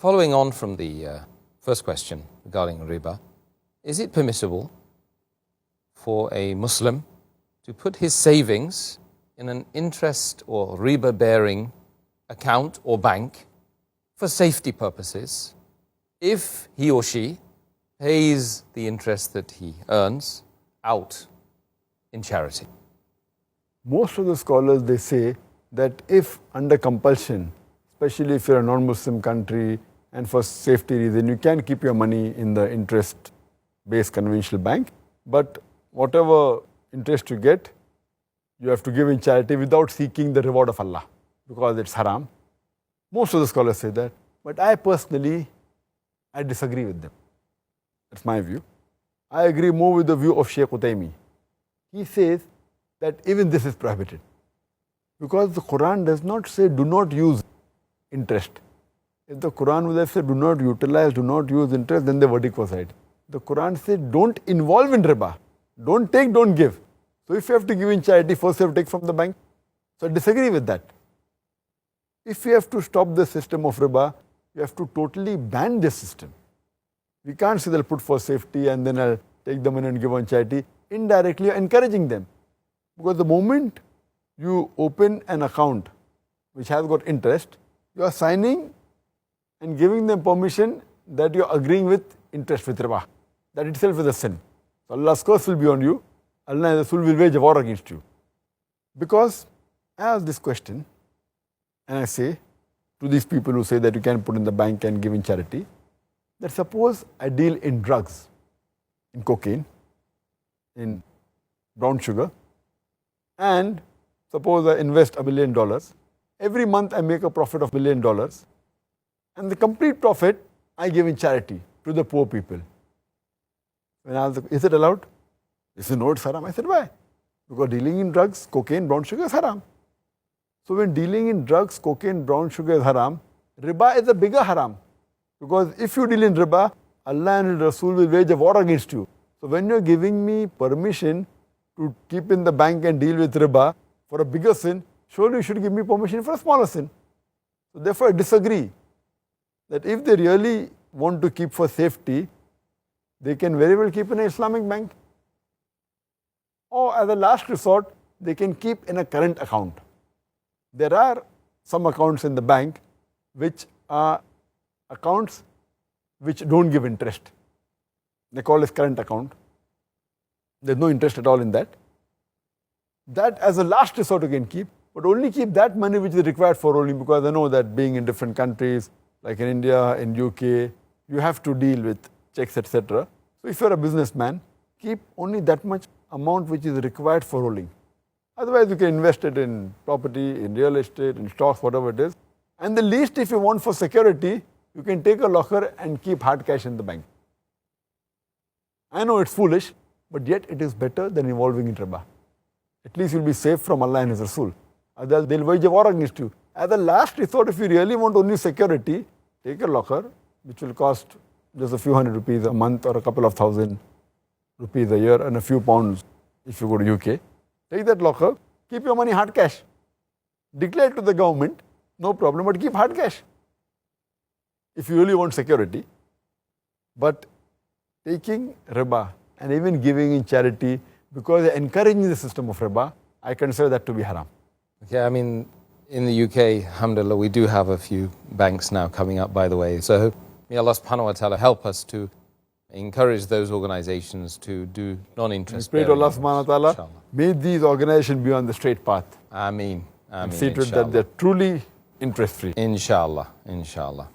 Following on from the first question regarding riba, is it permissible for a Muslim to put his savings in an interest or riba-bearing account or bank for safety purposes if he or she pays the interest that he earns out in charity? Most of the scholars, they say that if under compulsion, especially if you're a non-Muslim country and for safety reason, you can keep your money in the interest-based conventional bank, but whatever interest you get, you have to give in charity without seeking the reward of Allah, because it's haram. Most of the scholars say that, but I personally, I disagree with them. That's my view. I agree more with the view of Shaykh Utaymi. He says that even this is prohibited, because the Quran does not say do not use interest. If the Quran would have said do not utilize, do not use interest, then the verdict was right. The Quran said don't involve in riba. Don't take, don't give. So if you have to give in charity, first you have to take from the bank. So I disagree with that. If you have to stop the system of riba, you have to totally ban this system. We can't say they'll put for safety and then I'll take the money and give on charity. Indirectly, you're encouraging them. Because the moment you open an account which has got interest, you are signing and giving them permission that you are agreeing with interest with riba. That itself is a sin. So Allah's curse will be on you. Allah and Rasul will wage a war against you. Because I ask this question and I say to these people who say that you can put in the bank and give in charity, that suppose I deal in drugs, in cocaine, in brown sugar, and suppose I invest $1 million. Every month I make a profit of $1 million, and the complete profit I give in charity to the poor people. When I asked, is it allowed? They said, no, it's haram. I said, why? Because dealing in drugs, cocaine, brown sugar is haram. So when dealing in drugs, cocaine, brown sugar is haram, riba is a bigger haram. Because if you deal in riba, Allah and Rasul will wage a war against you. So when you're giving me permission to keep in the bank and deal with riba for a bigger sin, surely you should give me permission for a smaller sin. So therefore I disagree that if they really want to keep for safety, they can very well keep in an Islamic bank. Or as a last resort, they can keep in a current account. There are some accounts in the bank which are accounts which don't give interest. They call it current account. There's no interest at all in that. That as a last resort you can keep, but only keep that money which is required for rolling, because I know that being in different countries, like in India, in UK, you have to deal with checks, etc. So if you're a businessman, keep only that much amount which is required for rolling. Otherwise you can invest it in property, in real estate, in stocks, whatever it is. And the least, if you want for security, you can take a locker and keep hard cash in the bank. I know it's foolish, but yet it is better than involving in riba. At least you'll be safe from Allah and His Rasul. Otherwise they'll wage a war against you. As a last resort, if you really want only security, take a locker which will cost just a few hundred rupees a month or a couple of thousand rupees a year and a few pounds if you go to UK. Take that locker, keep your money hard cash. Declare it to the government, no problem, but keep hard cash if you really want security. But taking riba and even giving in charity because they're encouraging the system of riba, I consider that to be haram. Okay, I mean, in the UK, alhamdulillah, we do have a few banks now coming up, by the way. So may Allah subhanahu wa ta'ala help us to encourage those organizations to do non-interest. Pray to Allah subhanahu wa ta'ala, may these organizations be on the straight path. Ameen. And see to it that they're truly interest-free. Inshallah, inshallah.